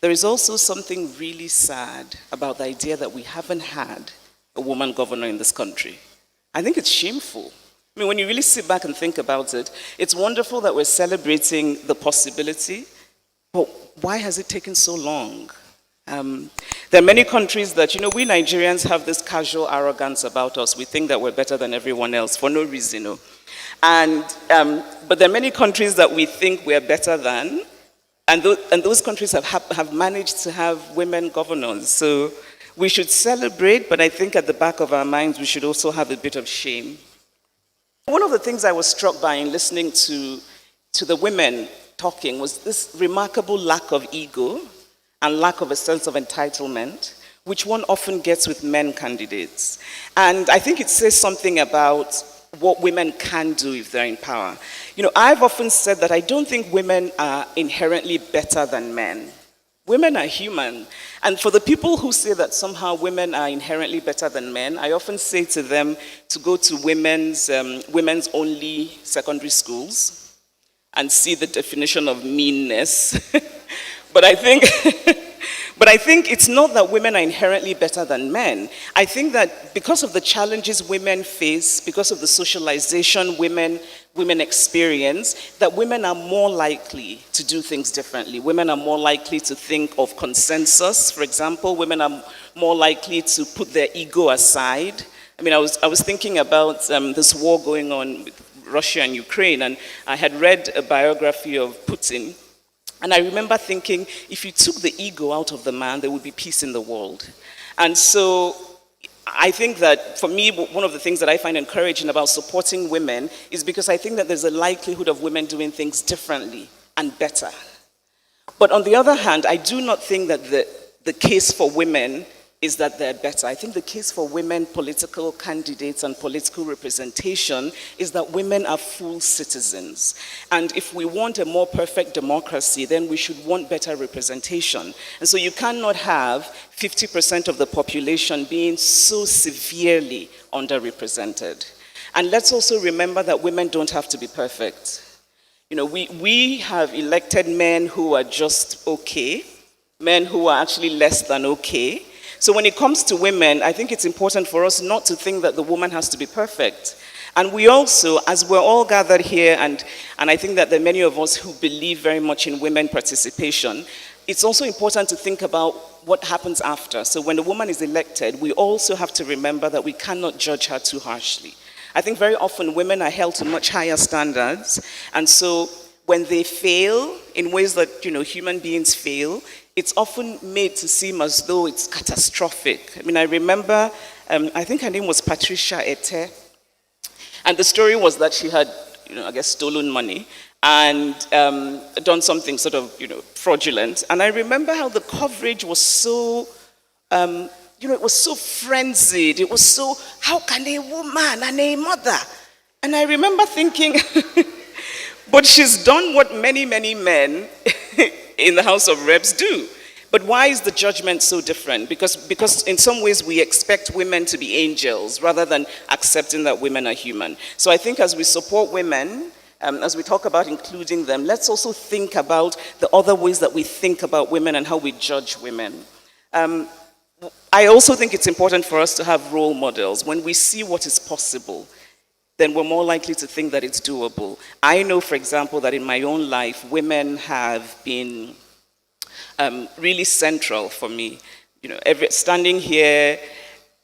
there is also something really sad about the idea that we haven't had a woman governor in this country. I think it's shameful. I mean, when you really sit back and think about it, it's wonderful that we're celebrating the possibility, but why has it taken so long? There are many countries that, we Nigerians have this casual arrogance about us. We think that we're better than everyone else for no reason, but there are many countries that we think we're better than, and those countries have managed to have women governors. So we should celebrate, but I think at the back of our minds, we should also have a bit of shame. One of the things I was struck by in listening to the women talking was this remarkable lack of ego and lack of a sense of entitlement, which one often gets with men candidates. And I think it says something about what women can do if they're in power. I've often said that I don't think women are inherently better than men. Women are human. And for the people who say that somehow women are inherently better than men, I often say to them to go to women's only secondary schools and see the definition of meanness. But I think it's not that women are inherently better than men. I think that because of the challenges women face, because of the socialization women experience, that women are more likely to do things differently. Women are more likely to think of consensus, for example. Women are more likely to put their ego aside. I mean, I was thinking about this war going on with Russia and Ukraine, and I had read a biography of Putin. And I remember thinking, if you took the ego out of the man, there would be peace in the world. And so I think that for me, one of the things that I find encouraging about supporting women is because I think that there's a likelihood of women doing things differently and better. But on the other hand, I do not think that the case for women is that they're better. I think the case for women political candidates and political representation is that women are full citizens. And if we want a more perfect democracy, then we should want better representation. And so you cannot have 50% of the population being so severely underrepresented. And let's also remember that women don't have to be perfect. We have elected men who are just okay, men who are actually less than okay. So when it comes to women, I think it's important for us not to think that the woman has to be perfect. And we also, as we're all gathered here, and I think that there are many of us who believe very much in women participation, it's also important to think about what happens after. So when a woman is elected, we also have to remember that we cannot judge her too harshly. I think very often women are held to much higher standards, and so when they fail in ways that human beings fail, it's often made to seem as though it's catastrophic. I mean, I remember, I think her name was Patricia Ete, and the story was that she had, stolen money and done something sort of, fraudulent. And I remember how the coverage was so, it was so frenzied. It was so, how can a woman and a mother? And I remember thinking, but she's done what many, many men in the House of Reps do. But why is the judgment so different? Because in some ways we expect women to be angels rather than accepting that women are human. So I think as we support women, as we talk about including them, let's also think about the other ways that we think about women and how we judge women. I also think it's important for us to have role models. When we see what is possible, then we're more likely to think that it's doable. I know, for example, that in my own life, women have been really central for me. Standing here,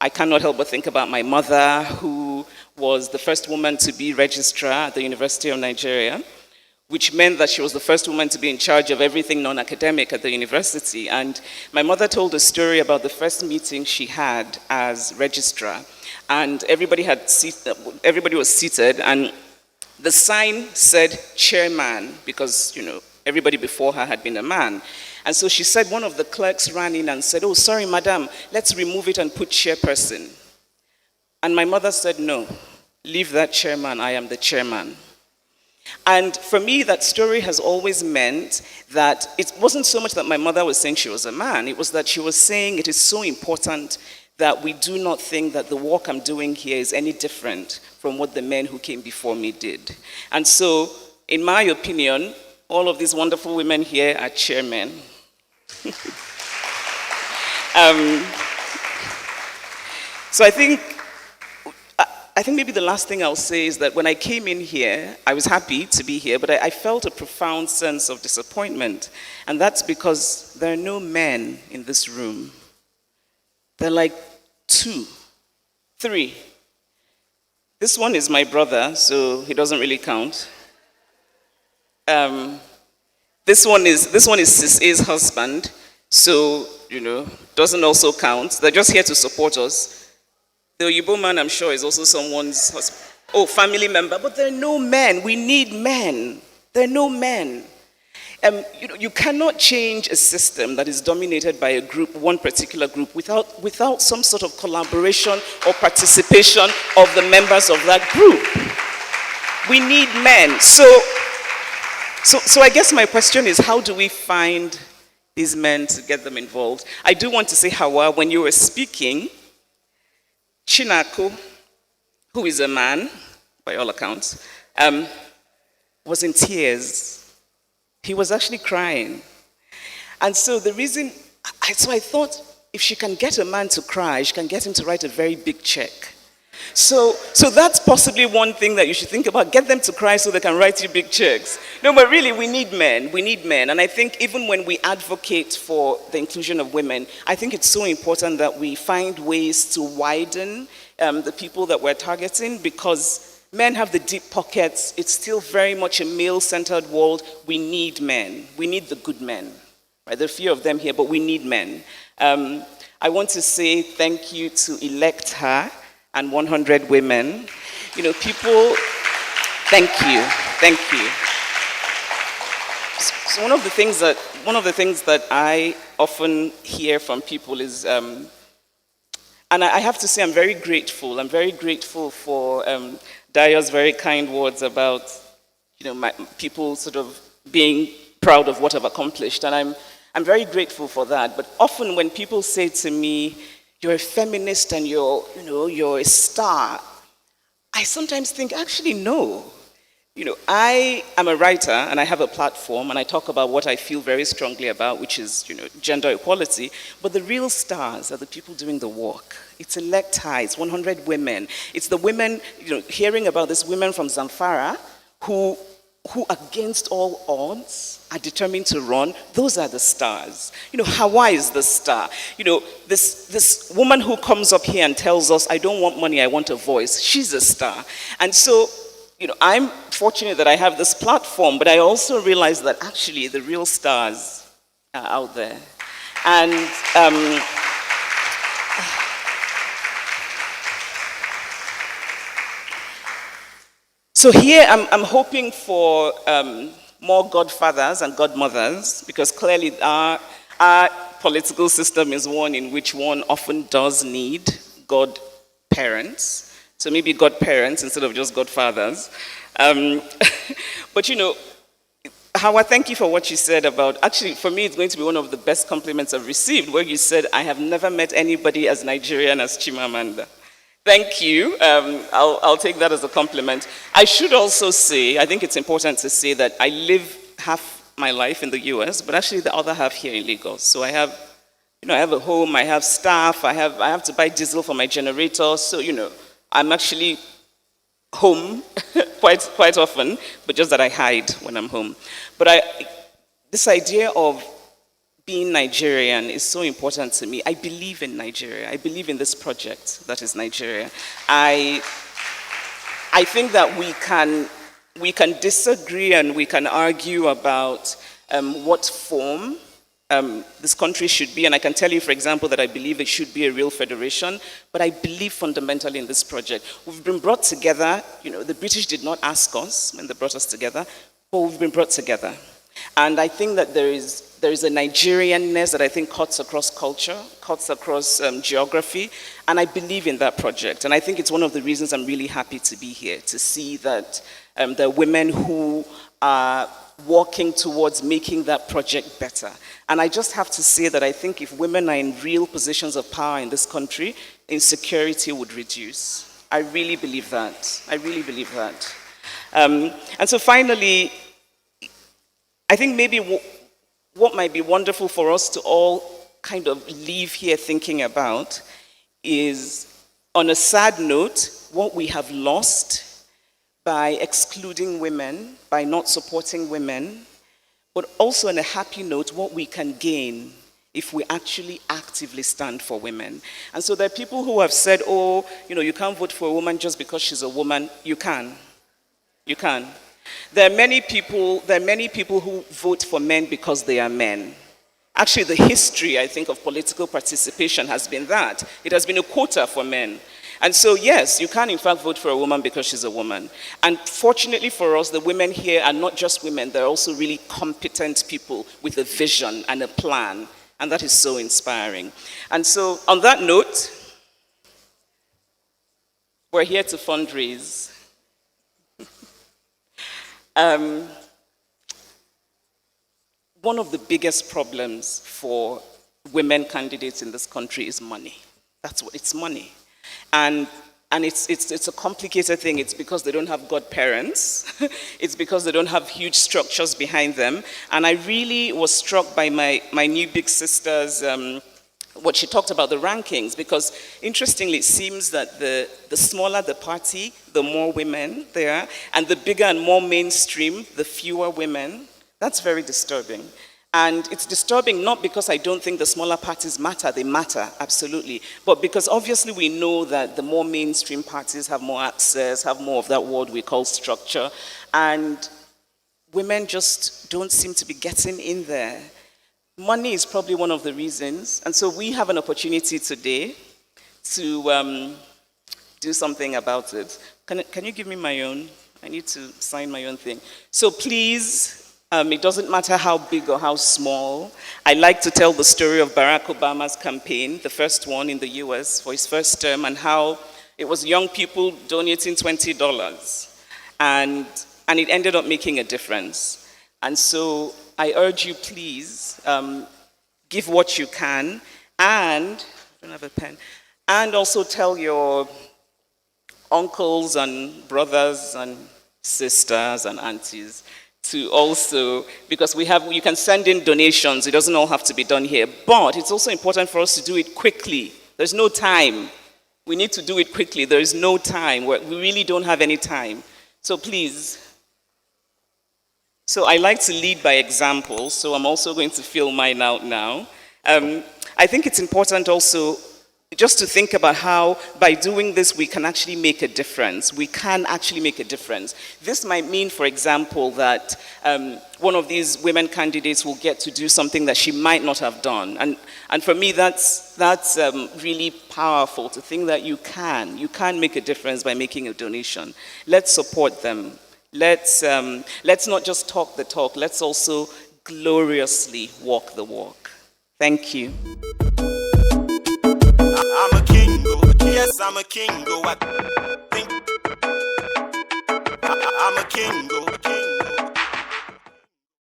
I cannot help but think about my mother, who was the first woman to be registrar at the University of Nigeria, which meant that she was the first woman to be in charge of everything non-academic at the university. And my mother told a story about the first meeting she had as registrar. And everybody was seated, and the sign said chairman, because everybody before her had been a man. And so she said, one of the clerks ran in and said, "Oh, sorry, madam, let's remove it and put chairperson." And my mother said, "No, leave that chairman, I am the chairman." And for me, that story has always meant that it wasn't so much that my mother was saying she was a man, it was that she was saying it is so important that we do not think that the work I'm doing here is any different from what the men who came before me did. And so, in my opinion, all of these wonderful women here are chairmen. So I think maybe the last thing I'll say is that when I came in here, I was happy to be here, but I felt a profound sense of disappointment. And that's because there are no men in this room. There are like 2, 3. This one is my brother, so he doesn't really count. This one is Sis A's husband, so, doesn't also count. They're just here to support us. The Oyibo man, I'm sure, is also someone's husband. Oh, family member. But there are no men. We need men. There are no men. You cannot change a system that is dominated by a group, one particular group, without some sort of collaboration or participation of the members of that group. We need men. So I guess my question is, how do we find these men to get them involved? I do want to say, Hawa, when you were speaking, Chinako, who is a man, by all accounts, was in tears. He was actually crying. And so I thought, if she can get a man to cry, she can get him to write a very big check. So that's possibly one thing that you should think about. Get them to cry so they can write you big checks. No, but really, we need men. We need men. And I think even when we advocate for the inclusion of women, I think it's so important that we find ways to widen the people that we're targeting, because men have the deep pockets. It's still very much a male-centered world. We need men. We need the good men. Right? There are a few of them here, but we need men. I want to say thank you to Elect Her and 100 Women. People, thank you. So one of the things that I often hear from people is, and I have to say I'm very grateful. I'm very grateful for Dayo's very kind words about, my people sort of being proud of what I've accomplished, and I'm very grateful for that. But often when people say to me, you're a feminist and you're a star, I sometimes think, actually, no. I am a writer and I have a platform and I talk about what I feel very strongly about, which is, gender equality. But the real stars are the people doing the work. It's Elect Her, it's 100 Women. It's the women, hearing about these women from Zamfara who against all odds are determined to run. Those are the stars. Hawa is the star. This woman who comes up here and tells us, I don't want money, I want a voice. She's a star. And so, I'm fortunate that I have this platform, but I also realize that actually the real stars are out there. And so here I'm hoping for more godfathers and godmothers, because clearly our political system is one in which one often does need godparents. So maybe godparents instead of just godfathers. But Hawa, thank you for what you said about, actually for me it's going to be one of the best compliments I've received, where you said, I have never met anybody as Nigerian as Chimamanda. Thank you. I'll take that as a compliment. I should also say, I think it's important to say that I live half my life in the US, but actually the other half here in Lagos. So I have a home, I have staff, I have to buy diesel for my generator. So, I'm actually home quite often, but just that I hide when I'm home. But this idea of being Nigerian is so important to me. I believe in Nigeria. I believe in this project that is Nigeria. I think that we can disagree and we can argue about what form this country should be. And I can tell you, for example, that I believe it should be a real federation, but I believe fundamentally in this project. We've been brought together. The British did not ask us when they brought us together, but we've been brought together. And I think that there is a Nigerianness that I think cuts across culture, cuts across geography, and I believe in that project. And I think it's one of the reasons I'm really happy to be here, to see that there are women who are working towards making that project better. And I just have to say that I think if women are in real positions of power in this country, insecurity would reduce. I really believe that. I really believe that. And so finally, I think maybe what might be wonderful for us to all kind of leave here thinking about is, on a sad note, what we have lost by excluding women, by not supporting women, but also on a happy note, what we can gain if we actually actively stand for women. And so there are people who have said, oh, you can't vote for a woman just because she's a woman. You can. You can. There are many people who vote for men because they are men. Actually, the history, I think, of political participation has been that. It has been a quota for men. And so, yes, you can in fact vote for a woman because she's a woman. And fortunately for us, the women here are not just women, they're also really competent people with a vision and a plan. And that is so inspiring. And so, on that note, we're here to fundraise. One of the biggest problems for women candidates in this country is money. That's what it's money. And it's a complicated thing. It's because they don't have godparents. It's because they don't have huge structures behind them. And I really was struck by my new big sister's, what she talked about, the rankings, because interestingly, it seems that the smaller the party, the more women there are, and the bigger and more mainstream, the fewer women. That's very disturbing. And it's disturbing not because I don't think the smaller parties matter, they matter, absolutely, but because obviously we know that the more mainstream parties have more access, have more of that word we call structure, and women just don't seem to be getting in there. Money is probably one of the reasons, and so we have an opportunity today to do something about it. Can you give me my own? I need to sign my own thing. So please, it doesn't matter how big or how small. I like to tell the story of Barack Obama's campaign, the first one in the US for his first term, and how it was young people donating $20. And it ended up making a difference. And so I urge you, please, give what you can, and, I don't have a pen, and also tell your uncles and brothers and sisters and aunties to also, because you can send in donations, it doesn't all have to be done here, but it's also important for us to do it quickly. There's no time. We need to do it quickly. There is no time. We really don't have any time. So please. So I like to lead by example, so I'm also going to fill mine out now. I think it's important also just to think about how by doing this we can actually make a difference. We can actually make a difference. This might mean, for example, that one of these women candidates will get to do something that she might not have done. And for me, that's really powerful to think that you can make a difference by making a donation. Let's support them. Let's not just talk the talk, let's also gloriously walk the walk. Thank you. I'm a king, yes, I'm a king, I think I'm a king,